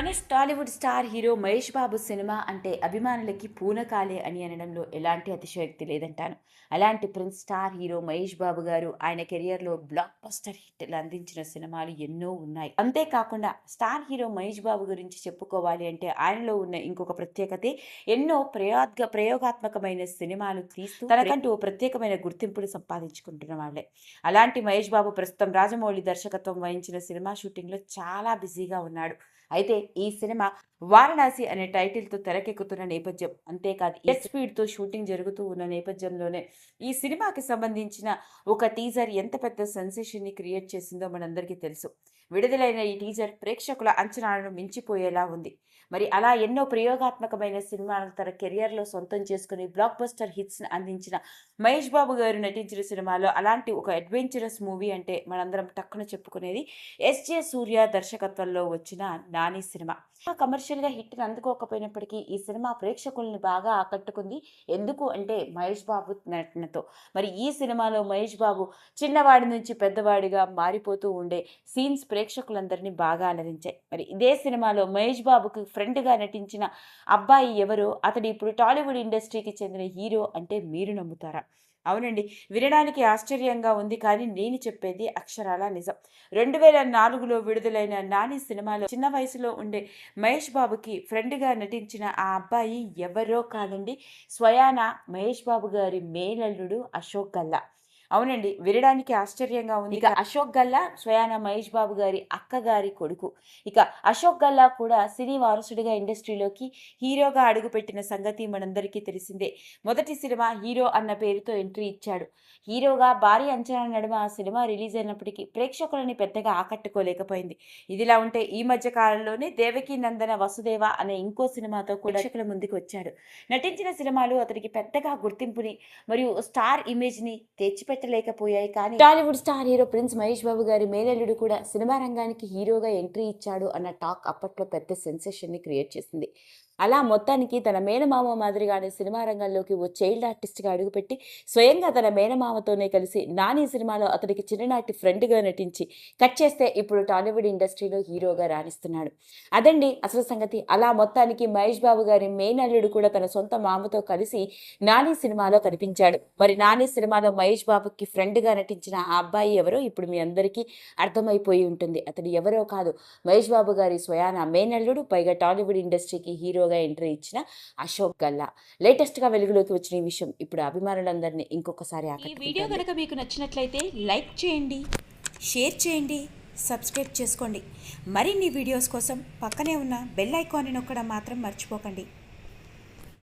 మన Tollywood star hero Mahesh Babu cinema అంటే అభిమానులకి పూనకాలే అని అనడంలో ఎలాంటి అతిశయోక్తి లేదంటాను. అలాంటి prince star hero Mahesh Babu గారు ఆయన కెరియర్‌లో బ్లాక్ బస్టర్ హిట్‌లు అందించిన సినిమాలు ఎన్నో ఉన్నాయి. అంతేకాకుండా స్టార్ హీరో మహేష్ బాబు గురించి చెప్పుకోవాలి అంటే ఆయనలో ఉన్న ఇంకొక ప్రత్యేకతే ఎన్నో ప్రయోగాత్మకమైన సినిమాలు తీస్తూ తనకంటూ ఓ ప్రత్యేకమైన గుర్తింపును సంపాదించుకుంటున్న వాళ్ళే. అలాంటి మహేష్ బాబు ప్రస్తుతం రాజమౌళి దర్శకత్వం వహించిన సినిమా షూటింగ్‌లో చాలా బిజీగా ఉన్నాడు. అయితే ఈ సినిమా 'వారణాసి' అనే టైటిల్‌తో తెరకెక్కుతున్న నేపథ్యం. అంతేకాదు జెట్ స్పీడ్‌తో షూటింగ్ జరుగుతూ ఉన్న నేపథ్యంలోనే ఈ సినిమాకి సంబంధించిన ఒక టీజర్ ఎంత పెద్ద సెన్సేషన్‌ని క్రియేట్ చేసిందో మనందరికీ తెలుసు. విడుదలైన ఈ టీజర్ ప్రేక్షకుల అంచనాలను మించిపోయేలా ఉంది. మరి అలా ఎన్నో ప్రయోగాత్మకమైన సినిమాలను తన కెరియర్‌లో సొంతం చేసుకొని బ్లాక్ బస్టర్ హిట్స్‌ని అందించిన మహేష్ బాబు గారు నటించిన సినిమాలో అలాంటి ఒక అడ్వెంచరస్ మూవీ అంటే మనందరం టక్కున చెప్పుకునేది ఎస్‌జే సూర్య దర్శకత్వంలో వచ్చిన 'నాని' సినిమా. కమర్షియల్‌గా హిట్‌ని అందుకోకపోయినప్పటికీ ఈ సినిమా ప్రేక్షకుల్ని బాగా ఆకట్టుకుంది. ఎందుకు అంటే మహేష్ బాబు నటనతో. మరి ఈ సినిమాలో మహేష్ బాబు చిన్నవాడి నుంచి పెద్దవాడిగా మారిపోతూ ఉండే సీన్స్ ప్రేక్షకులందరినీ బాగా అలరించాయి. మరి ఇదే సినిమాలో మహేష్ బాబుకి ఫ్రెండ్‌గా నటించిన అబ్బాయి ఎవరో అతడు ఇప్పుడు టాలీవుడ్ ఇండస్ట్రీకి చెందిన హీరో అంటే మీరు నమ్ముతారా? అవునండి. వినడానికి ఆశ్చర్యంగా ఉంది కానీ నేను చెప్పేది అక్షరాల నిజం. 2004లో విడుదలైన 'నాని' సినిమాలో చిన్న వయసులో ఉండే మహేష్ బాబుకి ఫ్రెండ్‌గా నటించిన ఆ అబ్బాయి ఎవరో కాదండి. స్వయాన మహేష్ బాబు గారి మేనల్లుడు అశోక్ గల్లా. అవునండి. వినడానికి ఆశ్చర్యంగా ఉంది. ఇక అశోక్ గల్లా స్వయాన మహేష్ బాబు గారి అక్కగారి కొడుకు. ఇక అశోక్ గల్లా కూడా సినీ వారసుడిగా ఇండస్ట్రీలోకి హీరోగా అడుగుపెట్టిన సంగతి మనందరికీ తెలిసిందే. మొదటి సినిమా 'హీరో' అన్న పేరుతో ఎంట్రీ ఇచ్చాడు. హీరోగా భారీ అంచనాల నడుమ ఆ సినిమా రిలీజ్ అయినప్పటికీ ప్రేక్షకులని పెద్దగా ఆకట్టుకోలేకపోయింది. ఇదిలా ఉంటే ఈ మధ్య కాలంలోనే 'దేవకీ నందన వసుదేవ' అనే ఇంకో సినిమాతో కూడా ప్రేక్షకుల ముందుకు వచ్చాడు. నటించిన సినిమాలు అతనికి పెద్దగా గుర్తింపుని మరియు స్టార్ ఇమేజ్‌ని తెచ్చిపెట్టలేకపోయాయి. కానీ Tollywood star hero prince Mahesh Babu గారి మేనల్లుడు కూడా సినిమా రంగానికి హీరోగా ఎంట్రీ ఇచ్చాడు అన్న టాక్ అప్పట్లో పెద్ద సెన్సేషన్‌ని క్రియేట్ చేసింది. అలా మొత్తానికి తన మేనమామ మాదిరిగానే సినిమా రంగంలోకి ఓ చైల్డ్ ఆర్టిస్ట్‌గా అడుగుపెట్టి స్వయంగా తన మేనమామతోనే కలిసి 'నాని' సినిమాలో అతనికి చిన్ననాటి ఫ్రెండ్‌గా నటించి కట్ చేస్తే ఇప్పుడు టాలీవుడ్ ఇండస్ట్రీలో హీరోగా రాణిస్తున్నాడు. అదండి అసలు సంగతి. అలా మొత్తానికి మహేష్ బాబు గారి మేనల్లుడు కూడా తన సొంత మామతో కలిసి 'నాని' సినిమాలో కనిపించాడు. మరి 'నాని' సినిమాలో మహేష్ బాబుకి ఫ్రెండ్‌గా నటించిన ఆ అబ్బాయి ఎవరో ఇప్పుడు మీ అందరికీ అర్థమైపోయి ఉంటుంది. అతడు ఎవరో కాదు మహేష్ బాబు గారి స్వయాన మేనల్లుడు, పైగా టాలీవుడ్ ఇండస్ట్రీకి హీరోగా ఎంట్రీ ఇచ్చిన అశోక్ గల్లా. లేటెస్ట్‌గా వెలుగులోకి వచ్చిన ఈ విషయం ఇప్పుడు అభిమానులందరినీ ఇంకొకసారి ఈ వీడియో ఆకట్టుకుంటోంది. కనుక మీకు నచ్చినట్లయితే లైక్ చేయండి, షేర్ చేయండి, సబ్స్క్రైబ్ చేసుకోండి. మరిన్ని వీడియోస్ కోసం పక్కనే ఉన్న బెల్ ఐకాన్ని నొక్కడం మాత్రం మర్చిపోకండి.